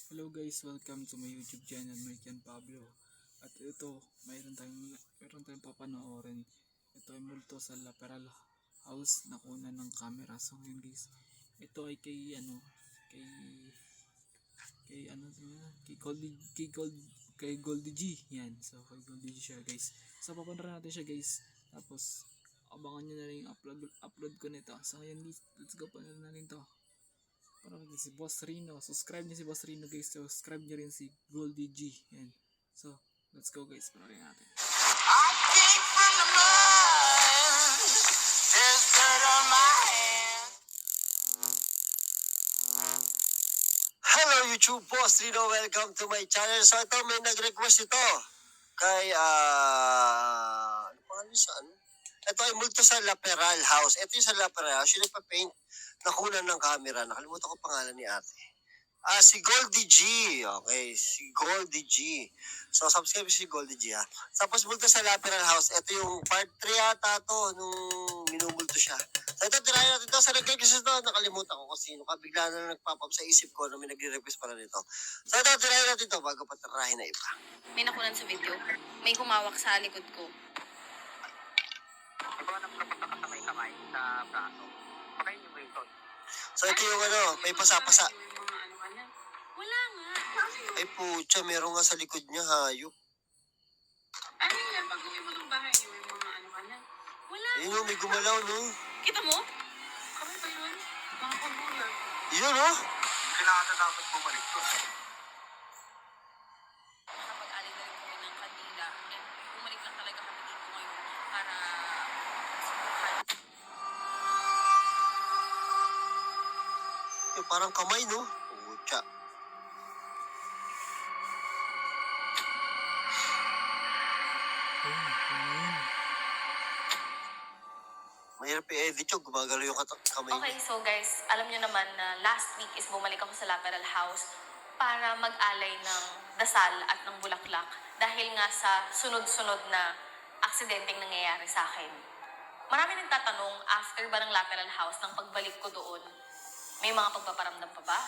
Hello guys, welcome to my YouTube channel, Markian Pablo. At ito, mayroon tayong papanoorin. Ito ay multo sa Laperal House na kunan ng camera. So ngayon guys, ito ay kay kay Goldie G. Yan. So kay Goldie G siya guys. So papanorin natin siya guys. Tapos abangan niyo na rin yung upload ko nito. So ngayon guys, let's go panorin natin to. Parang si Boss Rino. Subscribe niyo si Boss Rino guys. Subscribe niyo rin si Goldie G. Yan. So, let's go guys. Panorin natin. I came from the mud. There's dirt on my hands. Hello YouTube, Boss Rino. Welcome to my channel. So ito, may nag-request ito. Kay, ano pangalan sa ano? Ito ay multo sa Laperal House. Ito yung sa Laperal House. Yung nagpa-paint na kunan ng camera. Nakalimutan ko pangalan ni ate. Si Goldie G. Okay, si Goldie G. So, subscribe si Goldie G, ha. Tapos, multo sa Laperal House. Ito yung part 3 yata to, nung minumulto siya. So, ito, tirayan natin ito. Sa nag-request ito, nakalimutan ko kung sino. Bigla na nag-pop up sa isip ko na may nag-request pala nito. So, ito, tirayan natin ito bago patarahin na iba. May nakunan sa video. May humawak sa likod ko. Ikaw ang napunta ka sa may kamay sa braso. Pakain niyo ba ito? So, ito yung may pasapasa. Wala nga. Ay, putya, meron nga sa likod niya, hayop. Ano yan? Pag uwi mo ng bahay, may mga ano. Wala. Ayun, may gumalaw, no? Kita mo? Kami ba yun? Mga kabulan. Yun, no? Kailangan na dapat bumalik ko. Nakapag-aling na rin kami ng kandila. And bumalik lang talaga kami dito ngayon para subukan. Yung parang kamay, no? Putya. Mahirap i-edit yun, gumagalaw yung kamay Okay, so guys, alam nyo naman na last week is bumalik ako sa Laperal House para mag-alay ng dasal at ng bulaklak dahil nga sa sunod-sunod na aksidenteng nangyayari sa akin. Marami nagtatanong after ba ng Laperal House ng pagbalik ko doon, may mga pagpaparamdam pa ba?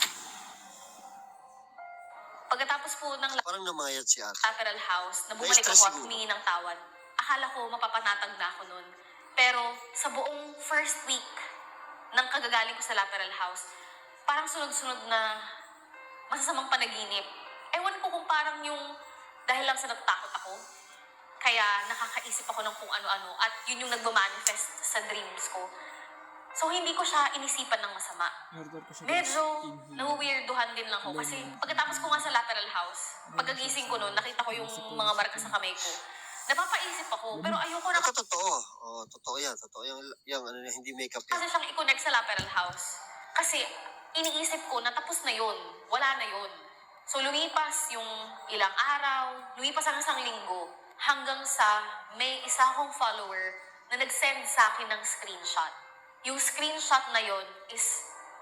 Pagkatapos po ng Parang namayat si ate. Laperal House na bumalik Na-stress ako at siguro. humingi ng tawad, akala ko mapapanatag na ako noon. Pero sa buong first week ng kagagaling ko sa Laperal House, parang sunod-sunod na masasamang panaginip. Ewan ko kung parang yung dahil lang sa natakot ako, kaya nakakaisip ako ng kung ano-ano at yun yung nagmamanifest sa dreams ko. So hindi ko siya inisipan ng masama. Order ko siya guys. Medyo Inhale. nawiweirduhan din lang ako kasi pagkatapos ko nga sa Lateral House, pagkagising ko noon, nakita ko yung mga marka sa kamay ko. Napapaisip ako, pero ayoko na Ito totoo. Oh, totoo yan. Totoo yung ano, hindi makeup yan. kasi siyang i-connect sa Lateral House. Kasi iniisip ko na tapos na yun, wala na yun. So lumipas yung ilang araw, lumipas ang isang linggo, hanggang sa may isa akong follower na nag-send sa akin ng screenshot. Yung screenshot na yon is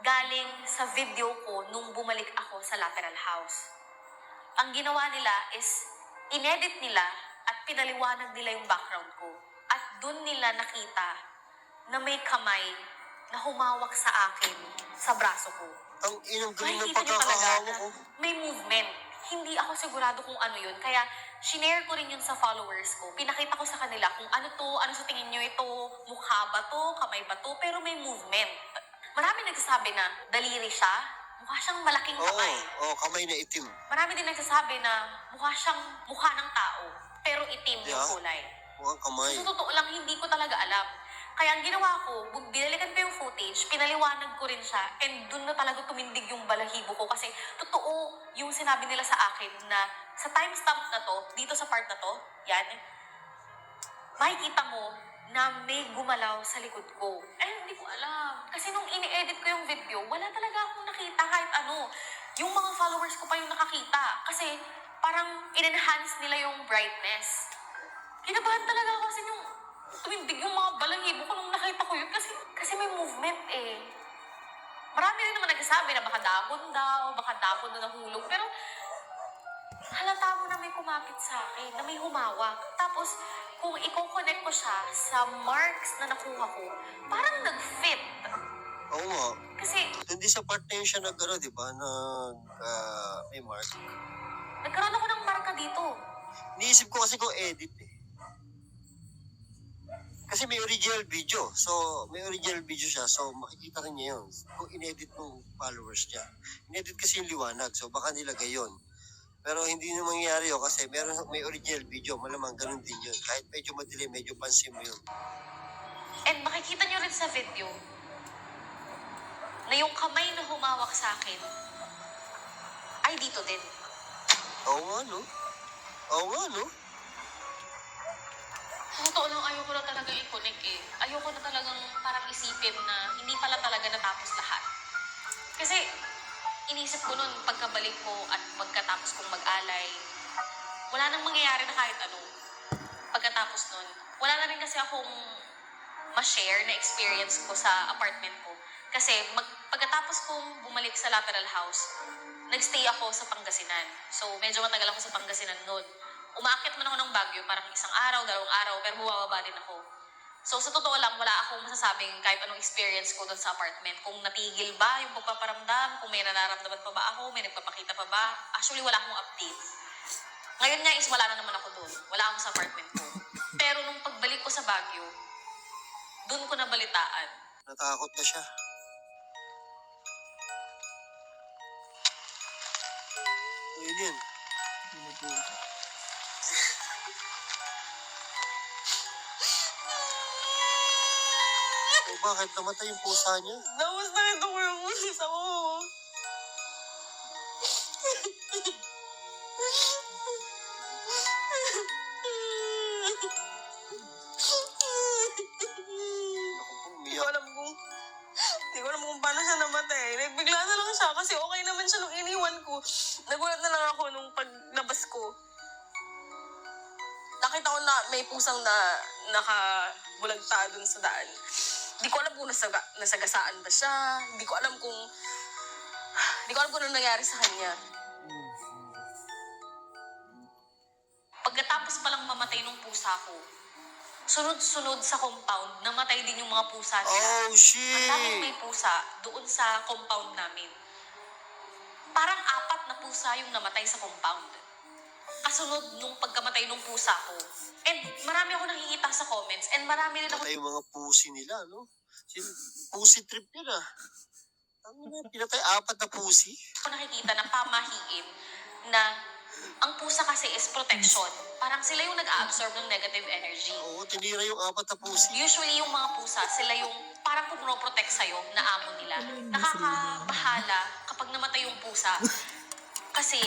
galing sa video ko nung bumalik ako sa Lateral House. Ang ginawa nila is inedit nila at pinaliwanag nila yung background ko. At dun nila nakita na may kamay na humawak sa akin sa braso ko. Ang inang galing ng Makikita niyo talaga pagkakahawa na ko. may movement. Hindi ako sigurado kung ano yun. Kaya, shinare ko rin yun sa followers ko. Pinakita ko sa kanila kung ano to, ano sa tingin nyo ito, mukha ba to, kamay ba to, pero may movement. Marami nagsasabi na daliri siya, mukha siyang malaking kamay. Oo, kamay na itim. Marami din nagsasabi na mukha siyang mukha ng tao, pero itim yung Yeah. kulay. Mukhang kamay. So, totoo lang, hindi ko talaga alam. Kaya ang ginawa ko, binalikan ko yung footage, pinaliwanag ko rin siya, and dun na talaga tumindig yung balahibo ko kasi totoo yung sinabi nila sa akin na sa timestamp na to, dito sa part na to, yan, makikita mo na may gumalaw sa likod ko. Hindi ko alam. Kasi nung ini-edit ko yung video, wala talaga akong nakita kahit ano. Yung mga followers ko pa yung nakakita. Kasi parang in-enhance nila yung brightness. Kinabahan talaga ako kasi yung tumindig yung mga balahibo ko nung nakita ko yun kasi may movement eh. Marami rin naman nagsasabi na baka dahon daw, baka dahon na nahulog. Pero halata mo na may kumapit sa akin, na may humawak. Tapos kung i-connect ko siya sa marks na nakuha ko, parang nag-fit. Oo nga. Kasi Hindi sa part na yun siya di ba, may mark. nagkaroon ako ng marka dito. Iniisip ko kasi kung edit eh. Kasi may original video. So, may original video siya. So, makikita rin niya yun. Kung inedit ng followers niya. Inedit kasi yung liwanag. So, baka nilagay yun. Pero hindi na mangyayari yun kasi may original video. Malamang ganun din yun. Kahit medyo madilim, medyo pansin mo yun. And makikita nyo rin sa video na yung kamay na humawak sa akin ay dito din. Oo nga, no? Oo nga, no? Sa totoo lang, ayoko na talaga i-connect eh. Ayoko na talagang parang isipin na hindi pala talaga natapos lahat. Kasi inisip ko nun, pagkabalik ko at pagkatapos kong mag-alay, wala nang mangyayari na kahit ano. Pagkatapos nun, wala na rin kasi akong ma-share na experience ko sa apartment ko. Kasi pagkatapos kong bumalik sa lateral house, nagstay ako sa Pangasinan. So, medyo matagal ako sa Pangasinan noon. Umaakit man ako ng Baguio, parang isang araw, 2 araw, pero bumababa din ako. So, sa totoo lang, wala akong masasabing kahit anong experience ko doon sa apartment. Kung natigil ba yung pagpaparamdam, kung may nararamdaman pa ba ako, may nagpapakita pa ba. Actually, wala akong update. Ngayon nga is wala na naman ako doon. Wala ako sa apartment ko. Pero nung pagbalik ko sa Baguio, doon ko nabalitaan. Natakot na siya. Ayun yun. Ano po siya? Eh, bakit namatay yung pusa niya? Tapos nakita ko yung pusa ko. Ako po, Hindi umiyak. ko alam kung paano siya namatay. Like, bigla na lang siya kasi okay naman siya nung iniwan ko. Nagulat na lang ako nung paglabas ko. Nakita ko na may pusang na nakabulagta dun sa daan. Hindi ko alam kung nasagasaan ba siya. Hindi ko alam kung ano nangyari sa kanya. Pagkatapos palang mamatay nung pusa ko, sunod-sunod sa compound, namatay din yung mga pusa nila. Oh, Ang daming may shit! pusa doon sa compound namin. Parang 4 na pusa yung namatay sa compound. Kasunod nung pagkamatay nung pusa ko. And marami ako nakikita sa comments and marami rin ako Pinatay yung mga pusi nila, no? Pusi trip yun, ah. Pinatay 4 na pusi? nakikita na pamahiin na ang pusa kasi is protection. Parang sila yung nag-absorb ng negative energy. Oo, tinira yung 4 na pusi. Usually, yung mga pusa, sila yung parang pumoprotect sa'yo na amo nila. Nakakabahala kapag namatay yung pusa. Kasi,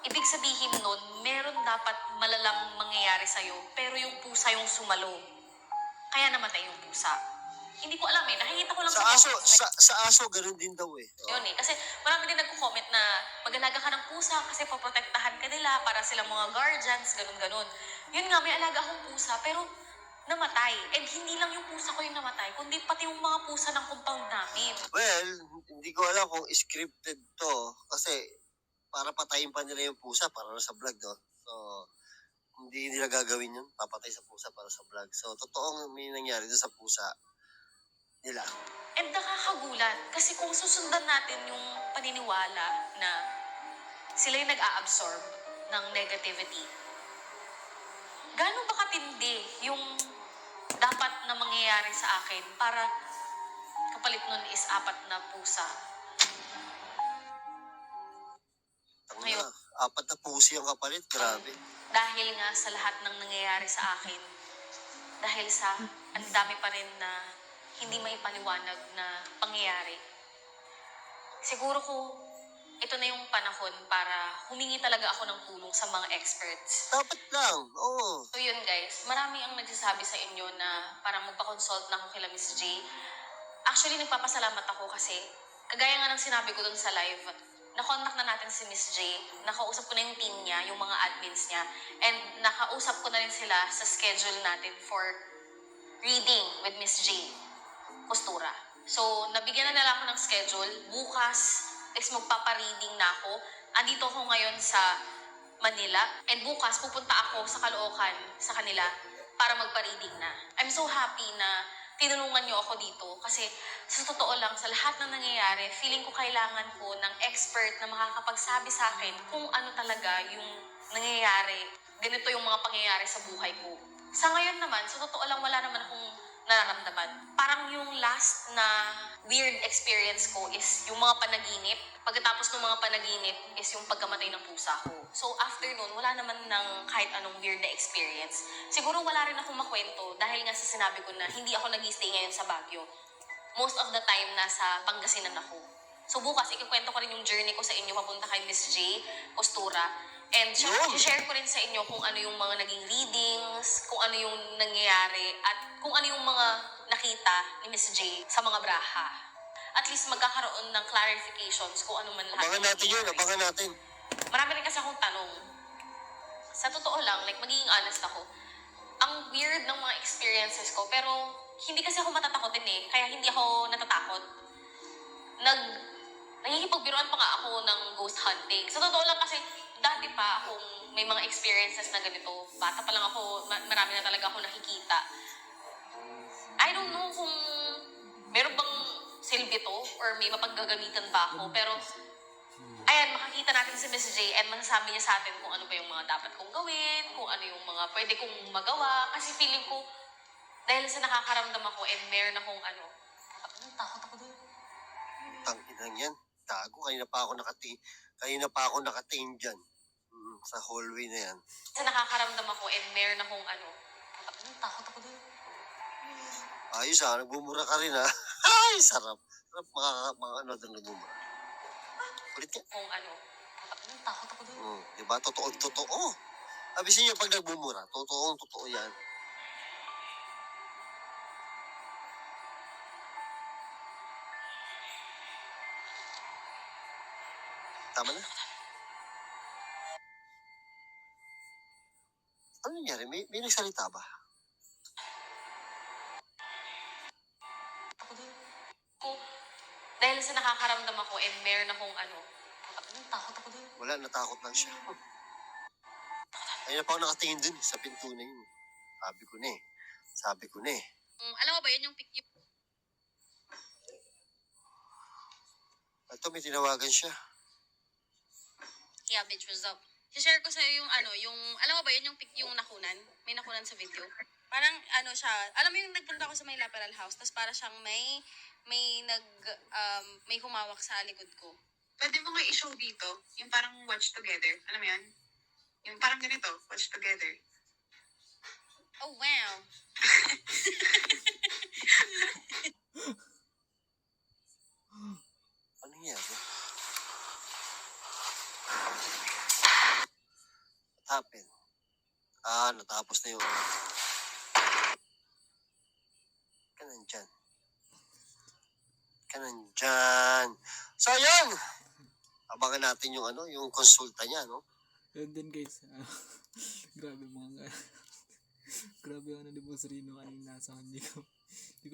ibig sabihin nun, meron dapat malalang mangyayari sa'yo, pero yung pusa yung sumalo. Kaya namatay yung pusa. Hindi ko alam eh, nakikita ko lang Sa aso, comments. sa aso, ganun din daw eh. Yun eh. Kasi marami din nagko-comment na mag-alaga ka ng pusa kasi poprotektahan ka nila para silang mga guardians, ganun-ganun. Yun nga, may alaga akong pusa pero namatay. And hindi lang yung pusa ko yung namatay, kundi pati yung mga pusa ng compound namin. Well, hindi ko alam kung scripted to kasi para patayin pa nila yung pusa para sa vlog, no? So, hindi nila gagawin yun, papatay sa pusa para sa vlog. So, totoong may nangyari doon sa pusa nila. And nakakagulat kasi kung susundan natin yung paniniwala na sila yung nag-a-absorb ng negativity, gaano ba katindi yung dapat na mangyayari sa akin para kapalit nun is 4 na pusa? Ngayon, 4 na pusi ang kapalit, grabe. Dahil nga sa lahat ng nangyayari sa akin, dahil sa ang dami pa rin na hindi maipaliwanag na pangyayari, siguro ko ito na yung panahon para humingi talaga ako ng tulong sa mga experts. Dapat lang, oo. So yun guys, marami ang nagsasabi sa inyo na parang magpa-consult na ako kila Miss J. Actually, nagpapasalamat ako kasi kagaya nga ng sinabi ko dun sa live, na-contact na natin si Miss J, nakausap ko na yung team niya, yung mga admins niya, and nakausap ko na rin sila sa schedule natin for reading with Miss J, Costura. So, nabigyan na nila ako ng schedule. Bukas is magpapareading na ako. Andito ako ngayon sa Manila. And bukas, pupunta ako sa Caloocan sa kanila para magpa-reading na. I'm so happy na tinulungan niyo ako dito. Kasi sa totoo lang, sa lahat ng nangyayari, feeling ko kailangan ko ng expert na makakapagsabi sa akin kung ano talaga yung nangyayari. Ganito yung mga pangyayari sa buhay ko. Sa ngayon naman, sa totoo lang, wala naman akong nararamdaman. Parang yung last na weird experience ko is yung mga panaginip. Pagkatapos ng mga panaginip is yung pagkamatay ng pusa ko. So after nun, wala naman ng kahit anong weird na experience. Siguro wala rin akong makwento dahil nga sa sinabi ko na hindi ako nag-stay ngayon sa Baguio. Most of the time, nasa Pangasinan ako. So bukas, ikikwento ko rin yung journey ko sa inyo papunta kay Miss J, Postura. And share ko rin sa inyo kung ano yung mga naging readings, kung ano yung nangyayari, at kung ano yung mga nakita ni Miss J sa mga braha. At least magkakaroon ng clarifications kung ano man lahat. Abangan natin yun, nangyayari. abangan natin. Marami rin kasi akong tanong. Sa totoo lang, like magiging honest ako, ang weird ng mga experiences ko, pero hindi kasi ako matatakotin eh, kaya hindi ako natatakot. Nangikipagbiruan pa nga ako ng ghost hunting. Sa totoo lang kasi, dati pa akong may mga experiences na ganito. Bata pa lang ako, marami na talaga ako nakikita. I don't know kung meron bang silbi to or may mapaggagamitan ba ako. Pero, ayan, makakita natin si Miss J and masasabi niya sa atin kung ano ba yung mga dapat kong gawin, kung ano yung mga pwede kong magawa. Kasi feeling ko, dahil sa nakakaramdam ako and meron akong takot ako doon. Tanginang yan. Tago, kanina pa ako nakatingin dyan. Sa hallway na yan. Sa nakakaramdam ako and meron akong takot ako doon. Ayos nagbumura ka rin Ay, sarap. Sarap mga doon nagbumura. Ulit ka. Kung takot ako doon. Diba? Totoo. Abisin niyo pag nagbumura, totoo yan. Tama na. Ano nangyari? May nagsalita ba? Dahil sa nakakaramdam ako and meron akong takot ako doon. Wala, natakot lang siya. Ayun na pa ako nakatingin dun sa pinto na yun. Sabi ko na eh. Alam mo ba yun yung picture? Ito, may tinawagan siya. Yeah, bitch, what's up? Share ko sa'yo yung alam mo ba yun yung nakunan? May nakunan sa video. Parang siya, alam mo yung nagpunta ko sa may Laperal House, tapos para siyang may humawak sa likod ko. Pwede mo nga i-show dito, yung parang watch together. Alam mo yun? Yung parang ganito, watch together. Oh, wow. Ano nangyari? What happened? Natapos na yung ka nandyan. So, yun! Abangan natin yung yung konsulta niya, no? Yun din guys. Grabe mga grabe yung ni Boss Rino kanina. So hindi ko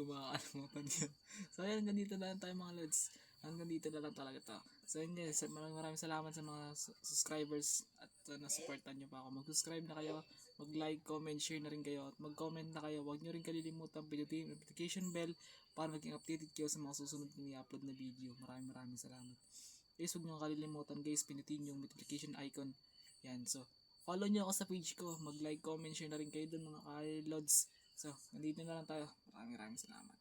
makakalimutan yun. So ayan, ganito na lang tayo mga lods. Hanggang dito na lang talaga to. So yun guys, maraming salamat sa mga subscribers at na-supportan nyo pa ako. Mag-subscribe na kayo, mag-like, comment, share na rin kayo, at mag-comment na kayo. Huwag nyo rin kalilimutan pindutin yung notification bell para maging updated kayo sa mga susunod na i-upload na video. Maraming salamat. Guys, huwag nyo kalilimutan guys, pindutin yung notification icon. Yan, so follow nyo ako sa page ko, mag-like, comment, share na rin kayo dun mga ka-lods. So, nandito na lang tayo. Maraming salamat.